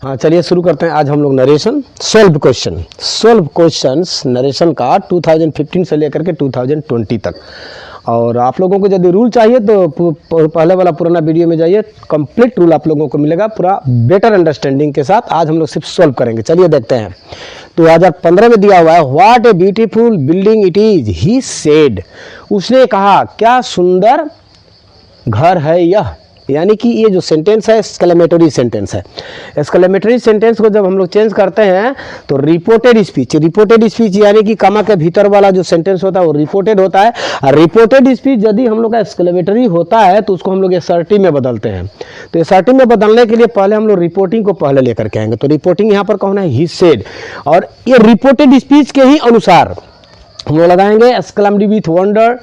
हाँ चलिए शुरू करते हैं। आज हम लोग नरेशन सोल्व क्वेश्चंस नरेशन का 2015 से लेकर के 2020 तक। और आप लोगों को यदि रूल चाहिए तो पहले वाला पुराना वीडियो में जाइए, कंप्लीट रूल आप लोगों को मिलेगा पूरा बेटर अंडरस्टैंडिंग के साथ। आज हम लोग सिर्फ सोल्व करेंगे। चलिए देखते हैं। 2015 में दिया हुआ है, what a beautiful building it is he said. उसने कहा क्या सुंदर घर है यह। यानी कि ये जो सेंटेंस है एक्सक्लेमेटरी सेंटेंस है। एक्सक्लेमेटरी सेंटेंस को जब हम लोग चेंज करते हैं तो रिपोर्टेड स्पीच यानी कि कमा के भीतर वाला जो सेंटेंस होता है वो रिपोर्टेड होता है। और रिपोर्टेड स्पीच यदि हम लोग का एक्सक्लेमेटरी होता है तो उसको हम लोग असर्टिव में बदलते हैं। तो असर्टिव में बदलने के लिए पहले हम लोग रिपोर्टिंग को पहले लेकर के आएंगे। तो रिपोर्टिंग यहाँ पर कौन है, ही सेड। और ये रिपोर्टेड स्पीच के ही अनुसार हम लोग लगाएंगे exclaimed with wonder,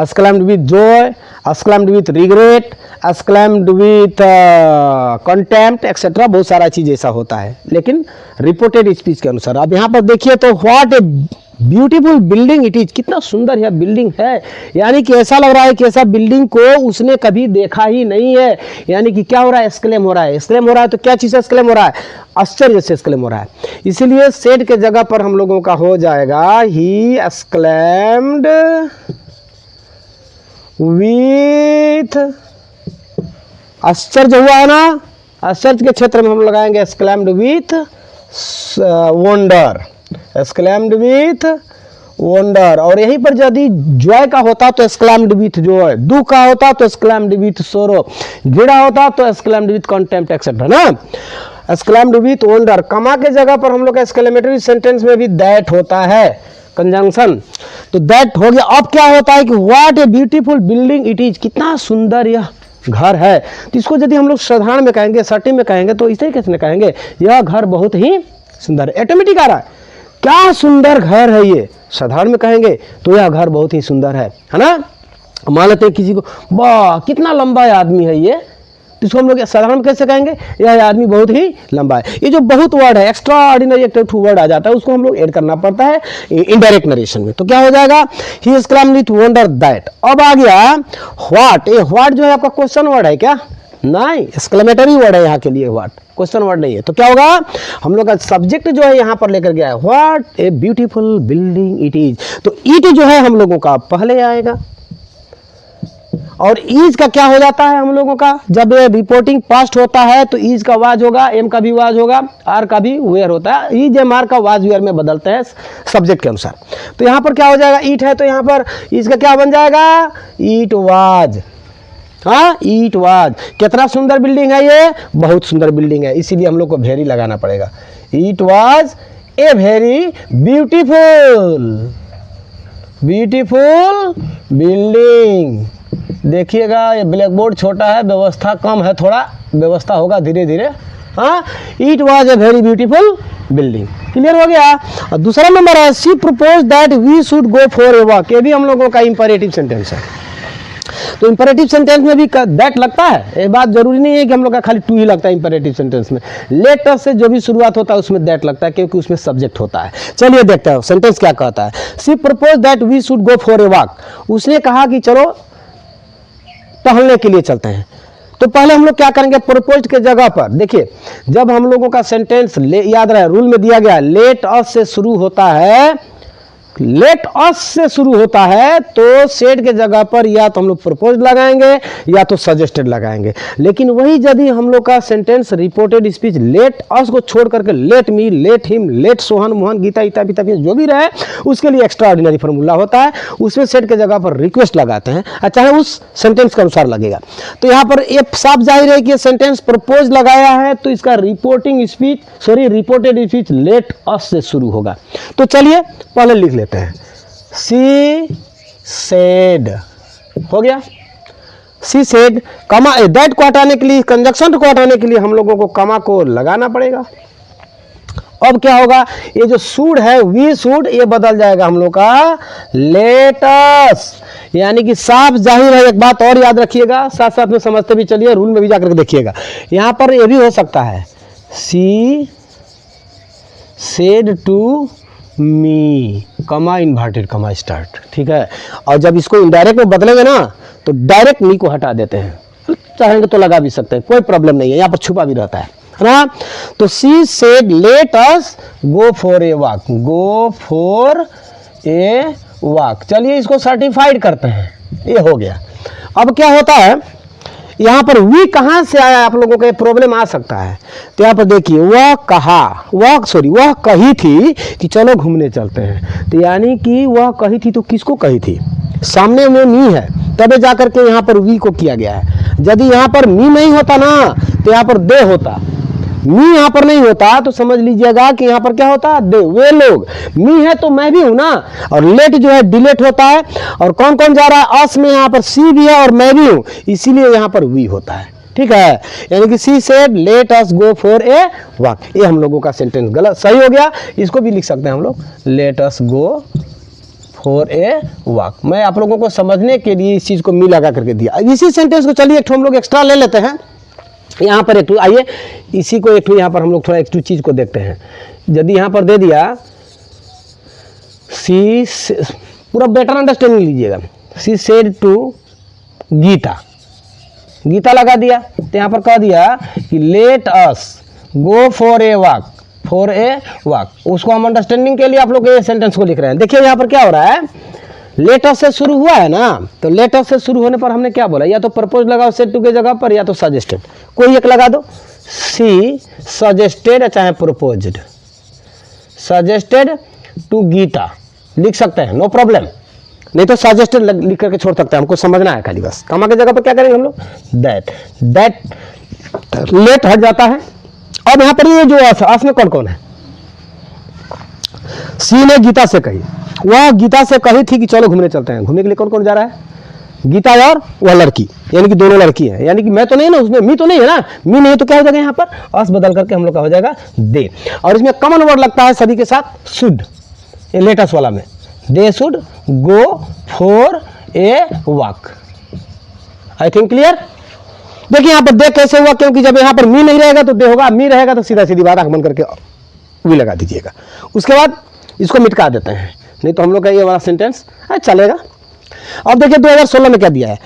exclaimed with joy, exclaimed with regret, exclaimed with contempt etc. बहुत सारा चीज़ ऐसा होता है, लेकिन रिपोर्टेड स्पीच के अनुसार। अब यहाँ पर देखिए तो what a beautiful building it is, कितना सुंदर यह बिल्डिंग है। यानी कि ऐसा लग रहा है कि ऐसा बिल्डिंग को उसने कभी देखा ही नहीं है। यानी कि क्या हो रहा है, एक्सक्लेम हो रहा है। एक्सक्लेम हो रहा है तो क्या चीज़ से एक्सक्लेम हो रहा है, आश्चर्य से एक्सक्लेम हो रहा है। इसीलिए सेड के जगह पर हम लोगों का हो जाएगा ही एक्सक्लेम्ड विथ, आश्चर्य हुआ है ना, आश्चर्य के क्षेत्र में हम लगाएंगे exclaimed with wonder, exclaimed with wonder. और यहीं पर यदि जॉय का होता तो एक्सक्लेम्ड विथ जॉय, दुख का होता तो एक्सक्लेम्ड विथ सोरो, घृणा होता तो एक्सक्लेम्ड विथ कंटेम्प्ट एक्सेट्रा ना। Exclaimed with wonder. कमा के जगह पर हम लोग का एक्सक्लेमेटरी सेंटेंस में भी दैट होता है, कंजंक्शन। तो दैट हो गया। अब क्या होता है कि what a beautiful building it is, कितना सुंदर यह घर है। तो इसको यदि हम लोग साधारण में कहेंगे, सर्टिव में कहेंगे तो इसे कैसे कहेंगे, यह घर बहुत ही सुंदर है। ऑटोमेटिक आ रहा है, क्या सुंदर घर है ये। साधारण में कहेंगे तो यह घर बहुत ही सुंदर है ना। मान लेते हैं किसी को, वाह कितना लंबा आदमी है ये, तो इसको हम लोग साधारण में कैसे कहेंगे, यह आदमी बहुत ही लंबा है। ये जो बहुत वर्ड है, एक्स्ट्रा ऑर्डिनरी एक वर्ड आ जाता है, उसको हम लोग ऐड करना पड़ता है इनडायरेक्ट नरेशन में। तो क्या हो जाएगा, he exclaimed with wonder that. अब आ गया व्हाट। ये व्हाट जो है आपका क्वेश्चन वर्ड है क्या, नहीं, एक्सक्लेमेटरी वर्ड है यहाँ के लिए, व्हाट क्वेश्चन वर्ड नहीं है। तो क्या होगा, हम लोग का सब्जेक्ट जो है यहाँ पर लेकर गया है, what a beautiful building it is. तो इट जो है हम लोगों का पहले आएगा। और ईज का क्या हो जाता है हम लोगों का, जब रिपोर्टिंग पास्ट होता है तो ईज का वाज होगा, एम का भी वाज होगा, आर का भी वेयर होता है। ईज एम आर का वाज वेयर में बदलते हैं सब्जेक्ट के अनुसार। तो यहाँ पर क्या हो जाएगा, ईट है तो यहाँ पर ईज का क्या बन जाएगा, ईट वाज। हाँ, ईट वाज। कितना सुंदर बिल्डिंग है ये, बहुत सुंदर बिल्डिंग है, इसीलिए हम लोग को वेरी लगाना पड़ेगा। It was a very beautiful building. देखिएगा ये ब्लैक बोर्ड छोटा है, व्यवस्था कम है, थोड़ा व्यवस्था होगा धीरे धीरे। हाँ, it was a very beautiful building. Clear हो गया। और दूसरा नंबर है, she propose that we should go for a walk. ये भी हम लोगों का इंपरेटिव सेंटेंस है। तो इंपरेटिव सेंटेंस में भी दैट लगता है। ये बात जरूरी नहीं है कि हम लोग का खाली टू ही लगता है इंपरेटिव सेंटेंस में। लेट अस से जो भी शुरुआत होता है उसमें दैट लगता है, क्योंकि उसमें सब्जेक्ट होता है। चलिए देखते हैं सेंटेंस क्या कहता है। She propose that we should go for a walk. उसने कहा कि चलो टहलने के लिए चलते हैं। तो पहले हम लोग क्या करेंगे, प्रपोज के जगह पर देखिए, जब हम लोगों का सेंटेंस याद रहे रूल में दिया गया लेट अस से शुरू होता है, लेट अस से शुरू होता है तो सेड के जगह पर या तो हम लोग प्रपोज लगाएंगे या तो सजेस्टेड लगाएंगे। लेकिन वही यदि हम लोग का sentence reported speech let us को छोड़ करके let me, let him, let Sohan, Mohan, Geeta, इता, पिता, जो भी रहे उसके लिए एक्स्ट्रा ऑर्डिनरी फॉर्मूला होता है। उसमें सेड के जगह पर रिक्वेस्ट लगाते हैं, चाहे उस सेंटेंस के अनुसार लगेगा। तो यहाँ पर ये साफ जाहिर है कि सेंटेंस प्रपोज लगाया है तो इसका रिपोर्टेड स्पीच लेट अस से शुरू होगा। तो चलिए पहले लिख लेते हैं, सी सेड हो गया। सी सेड, कमा दैट को हटाने के लिए, कंजक्शन को हटाने के लिए हम लोगों को कमा को लगाना पड़ेगा। अब क्या होगा, ये जो शुड है वी शुड, ये बदल जाएगा हम लोग का लेट अस। यानी कि साफ जाहिर है, एक बात और याद रखिएगा, साथ साथ में समझते भी चलिए, रूल में भी जाकर देखिएगा। यहां पर ये भी हो सकता है, सी सेड टू मी, कमा इन्वर्टेड कमा स्टार्ट, ठीक है। और जब इसको इनडायरेक्ट में बदलेंगे ना तो डायरेक्ट मी को हटा देते हैं, चाहेंगे तो लगा भी सकते हैं, कोई प्रॉब्लम नहीं है, यहाँ पर छुपा भी रहता है। है ना। तो सी said let us go for a walk, go for a walk. चलिए इसको सर्टिफाइड करते हैं, ये हो गया। अब क्या होता है यहाँ पर वी कहाँ से आया, आप लोगों को प्रॉब्लम आ सकता है। तो यहाँ पर देखिए वह कही थी कि चलो घूमने चलते हैं। तो यानी कि वह कही थी, तो किसको कही थी, सामने में मी है, तबे जाकर के यहाँ पर वी को किया गया है। यदि यहाँ पर मी नहीं होता ना तो यहाँ पर दे होता, मी यहाँ पर नहीं होता तो समझ लीजिएगा कि यहाँ पर क्या होता, दे, वे लोग। मी है तो मैं भी हूं ना, और लेट जो है डिलेट होता है, और कौन कौन जा रहा है, अस में यहाँ पर सी भी है और मैं भी हूं, इसीलिए यहाँ पर वी होता है। ठीक है, यानी कि सी said let us go for a walk. ये हम लोगों का सेंटेंस गलत सही हो गया, इसको भी लिख सकते हैं हम लोग, late us go for a walk. मैं आप लोगों को समझने के लिए इस चीज को मी लगा करके दिया। इसी सेंटेंस को चलिए एक हम लोग एक्स्ट्रा ले लेते हैं। यहाँ पर एक आइए इसी को एक यहाँ पर हम लोग थोड़ा एक चीज को देखते हैं। यदि यहाँ पर दे दिया सी, पूरा बेटर अंडरस्टैंडिंग लीजिएगा, she said to Geeta, Geeta लगा दिया, तो यहाँ पर कह दिया कि let us go for a walk, for a walk. उसको हम अंडरस्टैंडिंग के लिए आप लोग ये सेंटेंस को लिख रहे हैं। देखिए यहाँ पर क्या हो रहा है, लेट अस से शुरू हुआ है ना, तो लेट अस से शुरू होने पर हमने क्या बोला, या तो प्रपोज लगाओ सेड टू के जगह पर, या तो सजेस्टेड, कोई एक लगा दो। सी सजेस्टेड चाहे प्रपोज्ड, सजेस्टेड टू गीता लिख सकते हैं, नो प्रॉब्लम। नहीं तो सजेस्टेड लिख करके छोड़ सकते हैं, हमको समझना है खाली बस। कमा के जगह पर क्या करेंगे हम लोग, दैट, दैट लेट हट जाता है। अब यहाँ पर ये जो अस में कौन कौन है, सी ने गीता से कही, वह गीता से कही थी कि चलो घूमने चलते हैं। घूमने के लिए कौन कौन जा रहा है, गीता और वह लड़की, यानी कि दोनों लड़की हैं। यानी कि मैं तो नहीं ना उसमें, मी तो नहीं है ना, मी नहीं तो क्या हो जाएगा यहाँ पर अस बदल करके हम लोग का हो जाएगा दे। और इसमें कॉमन वर्ड लगता है सभी के साथ शुड, ये लेटेस्ट वाला में, they should go for a walk. I think clear. देखिए यहाँ पर दे कैसे हुआ, क्योंकि जब यहाँ पर मी नहीं रहेगा तो दे होगा, मी रहेगा तो सीधा सीधी बात आंख बंद करके वी लगा दीजिएगा। उसके बाद इसको मिटका देते हैं, नहीं तो हम लोग का ये वाला सेंटेंस चलेगा। अब देखिए 2016 में क्या दिया है,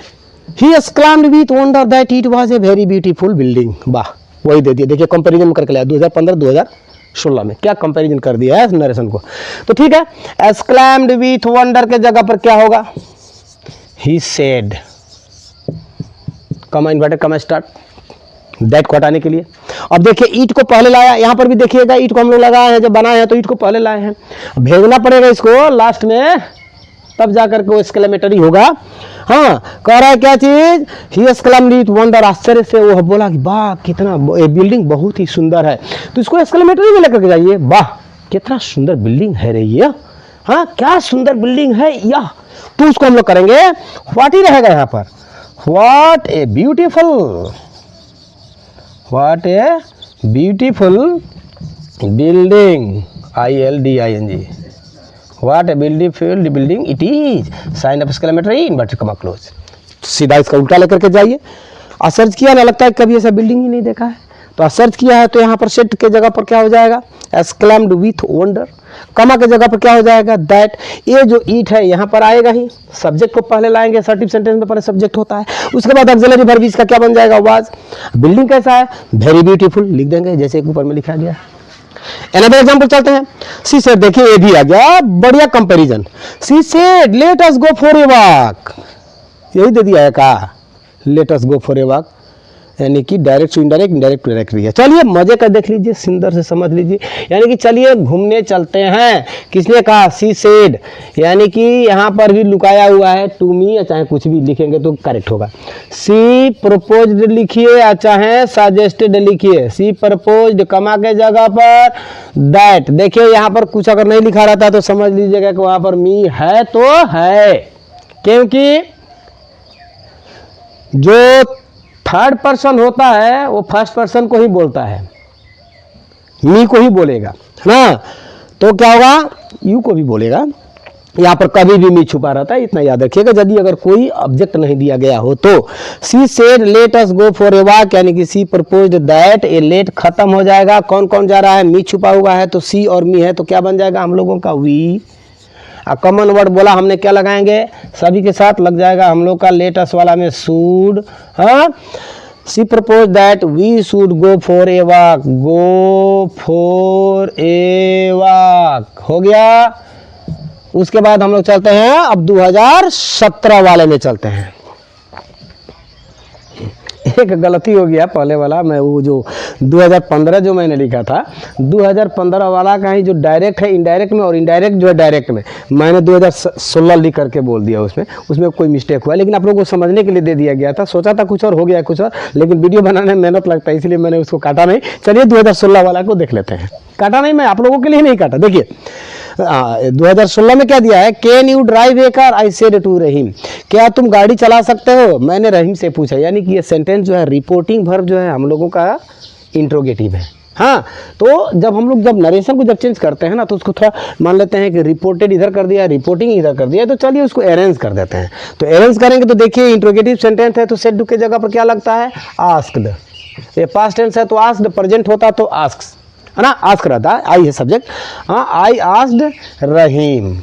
ही exclaimed with wonder that it was a very beautiful building। वाह, वही दे दिया। देखिए कंपैरिजन करके लाया 2015-2016 में, क्या कंपैरिजन कर दिया है नरेशन को। तो ठीक है, exclaimed with wonder के जगह पर क्या होगा, he said, कमा इन्वर्टेड कमा स्टार्ट, दैट को हटाने के लिए। अब देखिए ईट को पहले लाया, यहाँ पर भी देखिएगा ईट को हम लोग लगाए हैं, जब बनाए हैं तो ईट को पहले लाए हैं, भेजना पड़ेगा इसको लास्ट में, तब जाकर के वो एक्सक्लेमेटरी होगा। हाँ, कह रहा है क्या चीज, ही एक्सक्लेम्ड विथ वंडर, आश्चर्य से वो बोला कि वाह कितना, ये बिल्डिंग बहुत ही सुंदर है। तो इसको एक्सक्लेमेटरी में लेकर के जाइए, वाह कितना सुंदर बिल्डिंग है रही है, हाँ क्या सुंदर बिल्डिंग है यह। तो उसको हम लोग करेंगे व्हाट ही रहेगा यहाँ पर, what a beautiful, what a beautiful building, ILDING, what a beautiful building it is, sign of exclamatory inverted comma close. सीधा इसका उल्टा लेकर के जाइए। सर्च किया ना, लगता है कभी ऐसा बिल्डिंग ही नहीं देखा है, तो सर्च किया है तो यहाँ पर सेट के जगह पर क्या हो जाएगा, एक्सक्लेम्ड विथ वंडर, कमा के जगह पर क्या हो जाएगा दैट। ये जो ईट है यहाँ पर आएगा ही, सब्जेक्ट को पहले लाएंगे, असर्टिव सेंटेंस में पहले सब्जेक्ट होता है, उसके बाद ऑक्सिलरी वर्ब इसका क्या बन जाएगा वाज। बिल्डिंग कैसा है, वेरी ब्यूटीफुल लिख देंगे जैसे ऊपर में लिखा गया है। अनदर एग्जांपल चलते हैं, सी सेड, देखिए ये भी आ गया बढ़िया comparison, she said let us go for a walk, यही दे दिया है का, let us go for a walk, यानी कि direct to indirect, indirect to direct रही है। चलिए मजे का देख लीजिए, सुंदर से समझ लीजिए, यानी कि चलिए घूमने चलते हैं, किसने कहा, सी सेड, यानी कि यहाँ पर भी लुकाया हुआ है टू मी, या चाहे कुछ भी लिखेंगे तो करेक्ट होगा। सी प्रपोज्ड लिखिए या चाहे सजेस्टेड लिखिए, सी प्रपोज्ड कमा के जगह पर दैट। देखिए यहाँ पर कुछ अगर नहीं लिखा रहता तो समझ लीजिएगा कि वहाँ पर मी है तो है, क्योंकि जो थर्ड पर्सन होता है वो फर्स्ट पर्सन को ही बोलता है, मी को ही बोलेगा, है ना। तो क्या होगा, यू को भी बोलेगा, यहाँ पर कभी भी मी छुपा रहता है, इतना याद रखिएगा। यदि अगर कोई ऑब्जेक्ट नहीं दिया गया हो तो सी said let us go for a walk, यानी कि सी प्रपोज्ड दैट, ए लेट खत्म हो जाएगा, कौन कौन जा रहा है, मी छुपा हुआ है तो सी और मी है, तो क्या बन जाएगा हम लोगों का वी। कॉमन वर्ड बोला हमने, क्या लगाएंगे, सभी के साथ लग जाएगा हम लोग का, लेट अस वाला में शुड, हाँ she propose that we should go for a walk, go for a walk हो गया। उसके बाद हम लोग चलते हैं अब 2017 वाले में चलते हैं। एक गलती हो गया पहले वाला, मैं वो जो 2015 जो मैंने लिखा था 2015 वाला का ही जो डायरेक्ट है इनडायरेक्ट में, और इनडायरेक्ट जो है डायरेक्ट में, मैंने 2016 लिख करके बोल दिया। उसमें कोई मिस्टेक हुआ, लेकिन आप लोगों को समझने के लिए दे दिया गया था। सोचा था कुछ और, हो गया कुछ और, लेकिन वीडियो बनाने में मेहनत लगता है इसलिए मैंने उसको काटा नहीं। चलिए 2016 वाला को देख लेते हैं। काटा नहीं, मैं आप लोगों के लिए नहीं काटा। देखिए 2016 में क्या दिया है, can you drive a car, I said to Rahim, क्या तुम गाड़ी चला सकते हो, मैंने रहीम से पूछा। यानी कि ये सेंटेंस जो है रिपोर्टिंग वर्ब जो है हम लोगों का इंट्रोगेटिव है। हाँ, तो जब हम लोग जब नरेशन को जब चेंज करते हैं ना, तो उसको थोड़ा मान लेते हैं कि रिपोर्टेड इधर कर दिया, रिपोर्टिंग इधर कर दिया, तो चलिए उसको अरेंज कर देते हैं। तो अरेंज करेंगे तो देखिए इंट्रोगेटिव सेंटेंस है तो सेड टू के जगह पर क्या लगता है, आस्क्ड। ये पास्ट टेंस है तो आस्क्ड, प्रेजेंट होता तो आस्क्स, है ना, आस्क रहता है, आई है सब्जेक्ट। हाँ, आई आस्क्ड रहीम।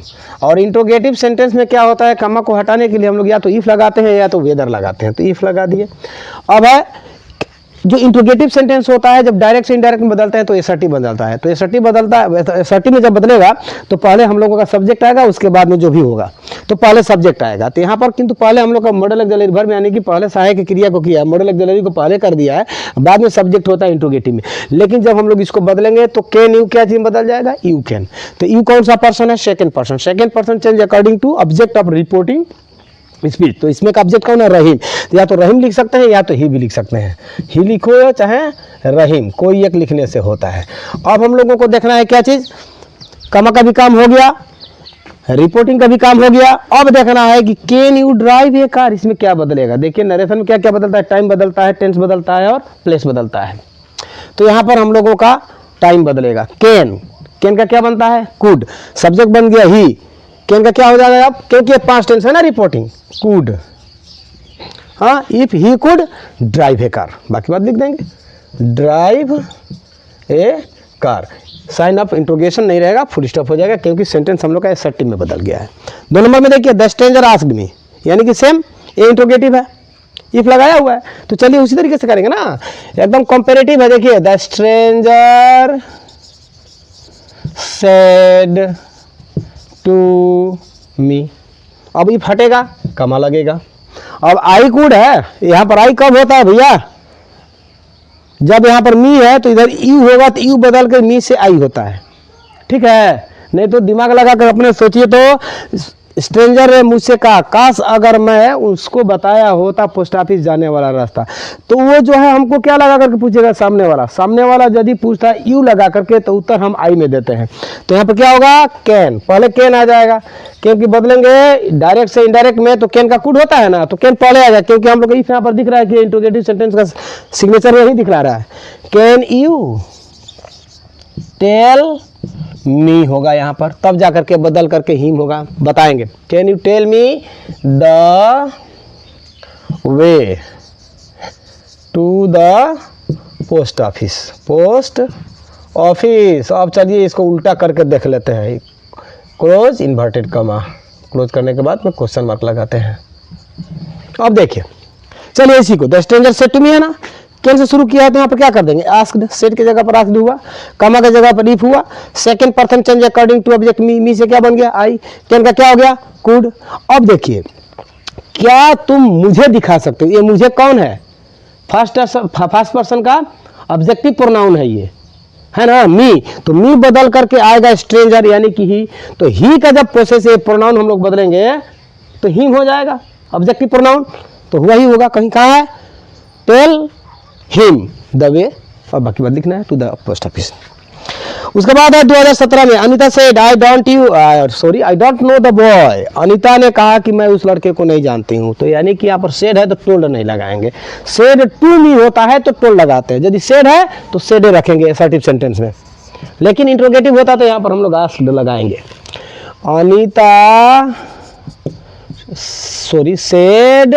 और इंट्रोगेटिव सेंटेंस में क्या होता है, कमा को हटाने के लिए हम लोग या तो इफ लगाते हैं या तो वेदर लगाते हैं, तो इफ लगा दिए। अब है जो इंट्रोगेटिव सेंटेंस होता है जब डायरेक्ट से इनडायरेक्ट में बदलता है तो एसर्टिव बदलता है। तो एसर्टिव बदलता है, एसर्टिव में जब बदलेगा तो पहले हम लोगों का सब्जेक्ट आएगा, उसके बाद में जो भी होगा तो पहले सब्जेक्ट आएगा। तो यहाँ पर किंतु पहले हम लोग का मॉडल ऑक्सिलरी वर्ब में, यानी कि पहले सहायक क्रिया को किया, मॉडल ऑक्सिलरी को पहले कर दिया है, बाद में सब्जेक्ट होता है इंट्रोगेटिव में। लेकिन जब हम लोग इसको बदलेंगे तो कैन यू क्या चीज बदल जाएगा, यू कैन। तो यू कौन सा पर्सन है, second person. Second person change according to object of reporting speech. तो इसमें का ऑब्जेक्ट कौन है, रहीम। या तो रहीम लिख सकते हैं या तो ही भी लिख सकते हैं, ही लिखो या चाहे रहीम, कोई एक लिखने से होता है। अब हम लोगों को देखना है क्या चीज, कमा का भी काम हो गया, रिपोर्टिंग का भी काम हो गया। अब देखना है कि can you drive a car, इसमें क्या बदलेगा। देखिए नरेशन में क्या क्या बदलता है, टाइम बदलता है, टेंस बदलता है और प्लेस बदलता है। तो यहाँ पर हम लोगों का टाइम बदलेगा। कैन, कैन का क्या बनता है, कुड, सब्जेक्ट बन गया ही, कैन का क्या हो जाएगा अब, क्योंकि पास्ट टेंस है ना रिपोर्टिंग, कुड। हाँ, if he could drive a car, बाकी बात लिख देंगे, drive a car. Sign of interrogation नहीं रहेगा, फुल स्टॉप हो जाएगा, क्योंकि सेंटेंस हम लोग का एसर्टिव में बदल गया है। 2 नंबर में देखिए द स्ट्रेंजर आस्क्ड मी, यानी कि सेम, ये इंट्रोगेटिव है, इफ लगाया हुआ है। तो चलिए उसी तरीके से करेंगे ना, एकदम कंपेरेटिव है। देखिए the stranger said to me, अब इफ हटेगा कमा लगेगा। अब आई कुड है, यहां पर आई कब होता है भैया, जब यहां पर मी है तो इधर यू होगा, तो यू बदल कर मी से आई होता है, ठीक है। नहीं तो दिमाग लगा कर अपने सोचिए। तो स्ट्रेंजर ने मुझसे कहा, काश अगर मैं उसको बताया होता पोस्ट ऑफिस जाने वाला रास्ता, तो वो जो है हमको क्या लगा करके पूछेगा, सामने वाला यदि पूछता है यू लगा करके तो उत्तर हम आई में देते हैं। तो यहाँ पर क्या होगा, कैन, पहले कैन आ जाएगा, क्योंकि बदलेंगे डायरेक्ट से इनडायरेक्ट में तो कैन का कुड होता है ना, तो कैन पहले आ जाएगा, क्योंकि हम लोग इफ यहाँ पर दिख रहा है कि इंट्रोगेटिव सेंटेंस का सिग्नेचर में ही दिखला रहा है। कैन यू टेल मी होगा यहाँ पर, तब जा करके बदल करके हिम होगा, बताएंगे। Can you tell me the way to the post office, post office. अब चलिए इसको उल्टा करके देख लेते हैं, क्लोज इन्वर्टेड कमा, क्लोज करने के बाद में क्वेश्चन मार्क लगाते हैं। अब देखिए चलिए इसी को, the stranger said to me है ना, कैन से शुरू किया है तो यहाँ पर क्या कर देंगे, आस्क्ड, सेड की जगह पर आस्क्ड हुआ, कमा की जगह पर इफ हुआ, second person change according to object, me से क्या बन गया, आई, कैन का क्या हो गया, कुड। अब देखिए क्या तुम मुझे दिखा सकते हो, ये मुझे कौन है, फर्स्ट पर्सन का ऑब्जेक्टिव प्रोनाउन है ये, है ना, मी। तो मी बदल करके आएगा स्ट्रेंजर यानी कि ही, तो ही का जब पोसेसिव प्रोनाउन हम लोग बदलेंगे तो हिम हो जाएगा ऑब्जेक्टिव प्रोनाउन, तो हुआ ही होगा। कहीं कहाँ है, टेल हिम द वे, और बाकी बात लिखना है टू द पोस्ट ऑफिस। उसके बाद है 2017 में, Anita said I don't know the boy. Anita ने कहा कि मैं उस लड़के को नहीं जानती हूँ। तो यानी कि यहाँ पर सेड है तो टोल्ड नहीं लगाएंगे, सेड टू मी होता है तो टोल्ड लगाते हैं, यदि सेड है तो सेड रखेंगे असर्टिव सेंटेंस में, लेकिन इंट्रोगेटिव होता तो यहाँ पर हम लोग आस्क्ड लगाएंगे। अनीता सेड,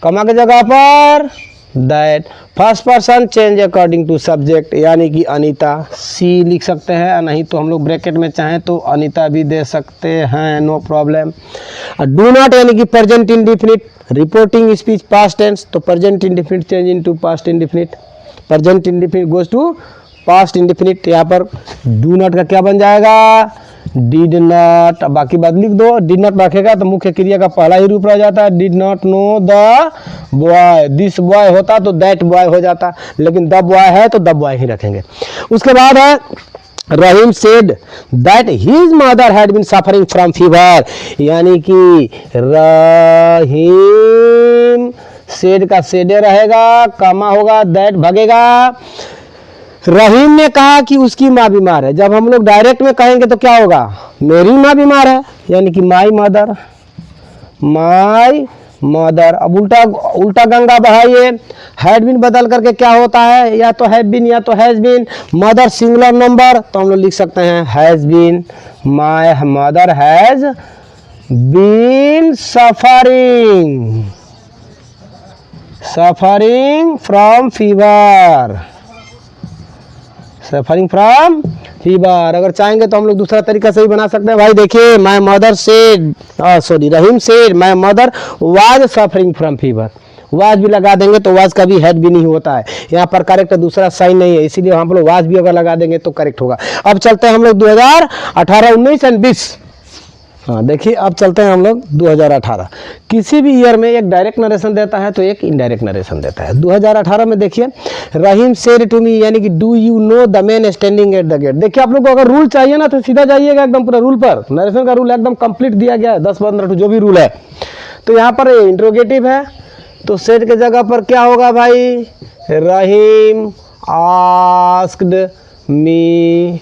कमा की जगह पर that first person change according to subject, यानी कि अनीता, सी लिख सकते हैं, नहीं तो हम लोग ब्रैकेट में चाहें तो अनीता भी दे सकते हैं, नो प्रॉब्लम। डू नॉट यानी कि present indefinite, reporting speech past tense, तो present indefinite change into past indefinite, present indefinite goes to past indefinite. यहाँ पर डू नॉट का क्या बन जाएगा, डिड नॉट, बाकी बात लिख दो। डिड नॉट रखेगा तो मुख्य क्रिया का पहला ही रूप रह जाता है, did not know the boy, this boy होता तो दैट बॉय हो जाता, लेकिन द बॉय है तो द बॉय ही रखेंगे। उसके बाद है Rahim said that his mother had been suffering from fever, यानी कि रहीम सेड का सेडे रहेगा, कामा होगा, दैट भगेगा। रहीम ने कहा कि उसकी माँ बीमार है, जब हम लोग डायरेक्ट में कहेंगे तो क्या होगा, मेरी माँ बीमार है, यानी कि माई मदर, माई मदर। अब उल्टा गंगा बहाइए, हैड बीन बदल करके क्या होता है, या तो हैव बीन या तो has been, mother singular number तो हम लोग लिख सकते हैं has been, my mother has been suffering from fever, suffering from fever. अगर चाहेंगे तो हम लोग दूसरा तरीका से भी बना सकते हैं भाई, देखिए my mother said, Rahim said my mother was suffering from fever, was भी लगा देंगे तो वाज का भी हैड भी नहीं होता है, यहाँ पर करेक्ट दूसरा साइन नहीं है, इसीलिए हम लोग वाज भी अगर लगा देंगे तो करेक्ट होगा। अब चलते हैं हम लोग 2018, 19 एंड 20। हाँ देखिए, अब चलते हैं हम लोग 2018। किसी भी ईयर में एक डायरेक्ट नरेशन देता है तो एक इनडायरेक्ट नरेशन देता है। 2018 में देखिए, रहीम सेड टू मी, यानी कि do you know the man standing at the gate. देखिए, आप लोग को अगर रूल चाहिए ना तो सीधा जाइएगा एकदम पूरा रूल पर, नरेशन का रूल एकदम कंप्लीट दिया गया है, 10-15 जो भी रूल है। तो यहाँ पर इंट्रोगेटिव है तो सेड के जगह पर क्या होगा भाई, रहीम आस्क्ड मी,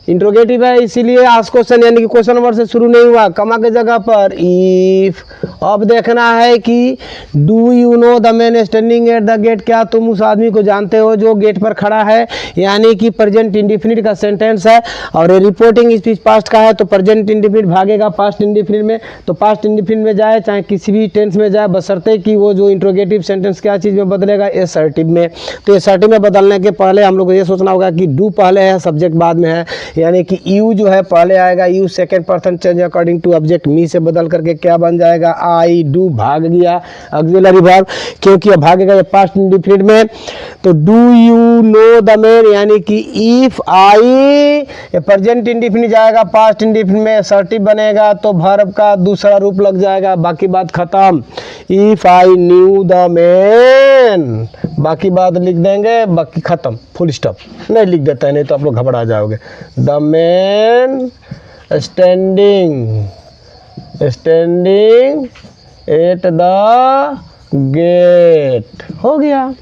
इंट्रोगेटिव है इसीलिए आस्क क्वेश्चन यानी कि क्वेश्चन वर्ड से शुरू नहीं हुआ, कमा के जगह पर इफ। अब देखना है कि do you know the man standing at the gate, क्या तुम उस आदमी को जानते हो जो गेट पर खड़ा है, यानी कि प्रेजेंट इंडिफिनिट का सेंटेंस है, और ये रिपोर्टिंग स्पीच पास्ट का है तो प्रेजेंट इंडिफिनिट भागेगा पास्ट इंडिफिनिट में, तो पास्ट इंडिफिनिट में जाए चाहे किसी भी टेंस में जाए, बशर्ते कि वो जो इंट्रोगेटिव सेंटेंस क्या चीज़ में बदलेगा, एसर्टिव में। तो एसर्टिव में बदलने के पहले हम लोग को ये सोचना होगा कि डू पहले है, सब्जेक्ट बाद में है, यानी कि यू जो है पहले आएगा, you second person change according to object, me से बदल करके क्या बन जाएगा, आई, डू भाग गया ऑक्सिलरी वर्ब, क्योंकि अब भागेगा ये पास्ट इंडिफिनिट में। तो do you know the man, यानी कि इफ आई, ये प्रेजेंट इंडिफिनिट जाएगा पास्ट इंडिफिनिट में, असर्टिव बनेगा तो वर्ब का दूसरा रूप लग जाएगा, बाकी बात खत्म। If I new the man, बाकी बात लिख देंगे, बाकी खत्म, फुल स्टॉप नहीं लिख देते हैं, नहीं तो आप लोग घबरा जाओगे। The man standing at the gate, हो गया।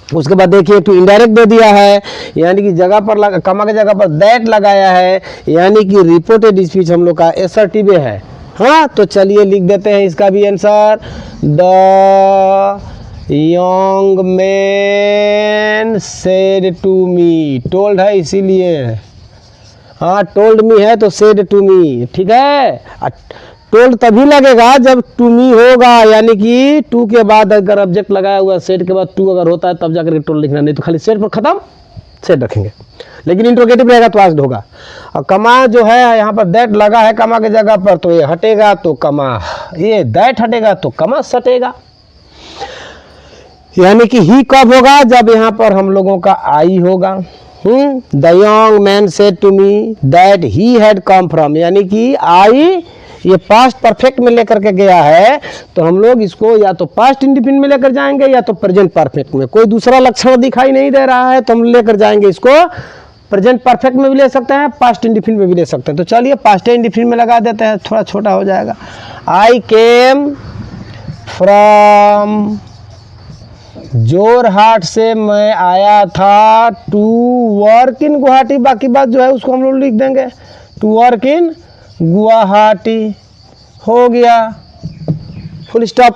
उसके बाद देखिए टू इनडायरेक्ट दे दिया है, यानी कि जगह पर कमा के जगह पर दैट लगाया है, यानी कि रिपोर्टेड स्पीच हम लोग का एसर्टिव है। हाँ तो चलिए लिख देते हैं इसका भी answer, the young man said to me, told है इसीलिए, हाँ टोल्ड मी है तो सेड टू मी, ठीक है। टोल्ड तभी लगेगा जब टू मी होगा, यानी कि टू के बाद अगर ऑब्जेक्ट लगाया हुआ, सेड के बाद टू अगर होता है तब जाकर के टोल्ड लिखना, नहीं तो खाली सेड पर खत्म, सेड रखेंगे। लेकिन इंट्रोगेटिव रहेगा तो आस्क्ड होगा। और कमा जो है यहाँ पर दैट लगा है कमा के जगह पर, तो ये हटेगा तो कमा, ये दैट हटेगा तो कमा सटेगा, यानी कि ही कब होगा, जब यहाँ पर हम लोगों का आई होगा। The young man said to me that he had come from, यानी कि आई ये पास्ट परफेक्ट में लेकर के गया है, तो हम लोग इसको या तो पास्ट इंडिफिनिट में लेकर जाएंगे या तो प्रेजेंट परफेक्ट में, कोई दूसरा लक्षण दिखाई नहीं दे रहा है तो हम लेकर जाएंगे इसको प्रेजेंट परफेक्ट में भी ले सकते हैं, पास्ट इंडिफिनिट में भी ले सकते हैं। तो चलिए पास्ट इंडिफिनिट में लगा देते हैं, थोड़ा छोटा हो जाएगा। आई केम फ्रॉम जोरहाट से मैं आया था, टू वर्क इन गुवाहाटी, बाकी बात जो है उसको हम लोग लिख देंगे, टू वर्क इन गुवाहाटी, हो गया, फुल स्टॉप।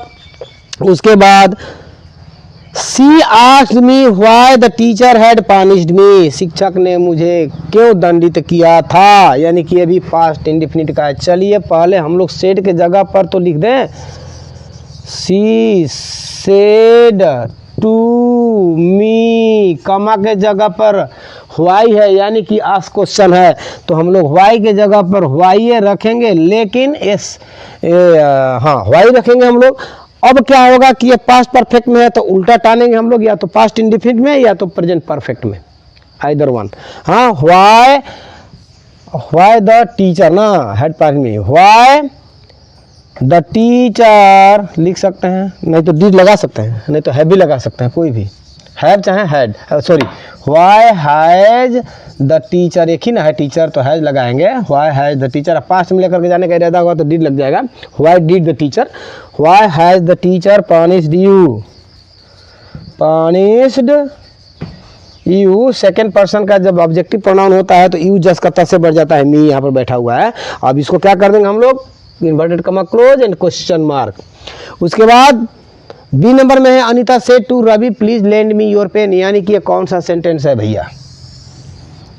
उसके बाद she asked me why the teacher had punished me, शिक्षक ने मुझे क्यों दंडित किया था, यानी कि अभी पास्ट इंडिफिनिट का है। चलिए पहले हम लोग सेड के जगह पर तो लिख दें, सी सेड टू मी, कमा के जगह पर व्हाई है यानी कि आस्क क्वेश्चन है, तो हम लोग व्हाई के जगह पर व्हाई रखेंगे, लेकिन व्हाई रखेंगे हम लोग। अब क्या होगा कि ये पास्ट परफेक्ट में है तो उल्टा टानेंगे हम लोग, या तो पास्ट इंडिफिनिट में या तो प्रेजेंट परफेक्ट में, आइदर वन। हाँ, व्हाई द टीचर ना, हेड पार्ट में व्हाई द टीचर लिख सकते हैं, नहीं तो डिड लगा सकते हैं, नहीं तो हैव भी लगा सकते हैं, कोई भी, हैव चाहे had, sorry, why has the teacher, एक ही ना है टीचर, तो हैज लगाएंगे, why has the teacher. Past में लेकर के जाने का इरादा होगा तो डिड लग जाएगा, why did the teacher, why has the teacher punished you, punished you. Second person का जब ऑब्जेक्टिव प्रोनाउन होता है तो यू जस्ट का से बढ़ जाता है, मी यहाँ पर बैठा हुआ है। अब इसको क्या कर देंगे हम लोग, इन्वर्टेड कमा क्लोज एंड क्वेश्चन मार्क। उसके बाद बी नंबर में है, Anita said to Ravi please lend me your pen, यानी कि ये कौन सा सेंटेंस है भैया,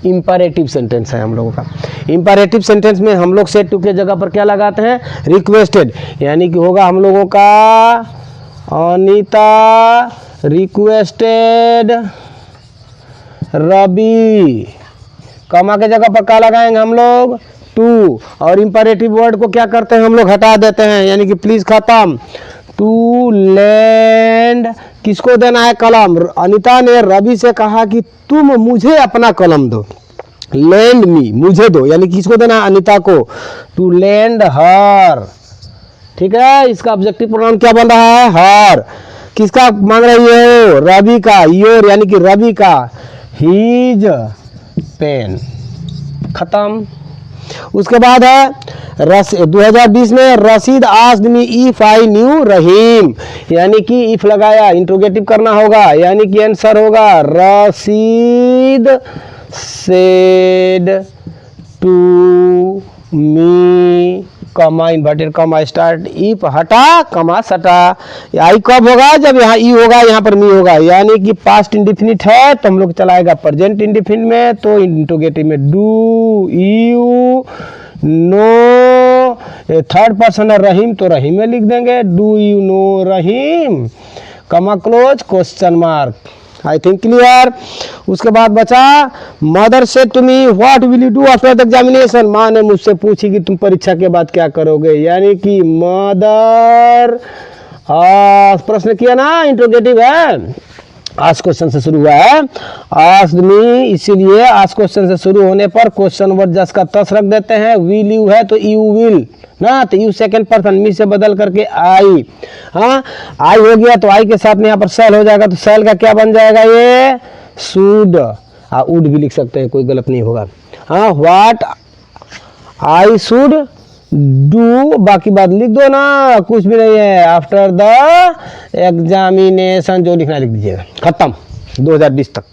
इंपैरेटिव सेंटेंस है हम लोगों का। इंपैरेटिव सेंटेंस में हम लोग सेड टू के जगह पर क्या लगाते हैं, रिक्वेस्टेड, यानी कि होगा हम लोगों का अनीता रिक्वेस्टेड रवि, कमा के जगह पर क्या लगाएंगे हम लोग, टू, और इंपैरेटिव वर्ड को क्या करते हैं हम लोग, हटा देते हैं, यानी कि प्लीज खत्म, टू लैंड, किसको देना है कलम, अनीता ने रवि से कहा कि तुम मुझे अपना कलम दो, लैंड मी, मुझे दो, यानी किसको देना है, अनीता को, टू लैंड हर, ठीक है। इसका ऑब्जेक्टिव प्रोनाउन क्या बन रहा है, हर, किसका मांग रही हो, रवि का, योर यानी कि रवि का, हीज पेन, खत्म। उसके बाद है 2020 में Rashid asked me if I knew Rahim, यानी कि इफ लगाया, इंट्रोगेटिव करना होगा, यानी कि आंसर होगा रशीद सेड टू मी, कमा इन्वर्टेड कमा स्टार्ट, इफ हटा कमा सटा, आई कब होगा, जब यहाँ ई होगा, यहाँ पर मी होगा, यानी कि पास्ट इंडिफिनिट है तो हम लोग चलाएगा प्रेजेंट इंडिफिनिट में, तो इंट्रोगेटिव में do you no, third person है रहीम तो रहीम में लिख देंगे, डू यू नो रहीम, कमा close question mark, I think clear. उसके बाद बचा मदर से तुम्ही what will you do after the examination, माँ ने मुझसे पूछी कि तुम परीक्षा के बाद क्या करोगे, यानी कि मदर, प्रश्न किया ना, इंट्रोगेटिव है, आस्क क्वेश्चन से शुरू हुआ है, आस्क्ड मी, इसीलिए आस्क क्वेश्चन से शुरू होने पर क्वेश्चन वर्ड जस्ट का तस रख देते हैं, विल यू है तो यू विल ना, तो यू सेकंड पर्सन, मी से बदल करके आई, हाँ आई हो गया तो आई के साथ में यहाँ पर सेल हो जाएगा, तो सेल का क्या बन जाएगा, ये शुड, वुड भी लिख सकते हैं, कोई गलत नहीं होगा। हाँ, व्हाट आई शुड डू, बाकी बात लिख दो ना, कुछ भी नहीं है, आफ्टर द एग्जामिनेशन जो लिखना लिख दीजिएगा, खत्म 2020 तक।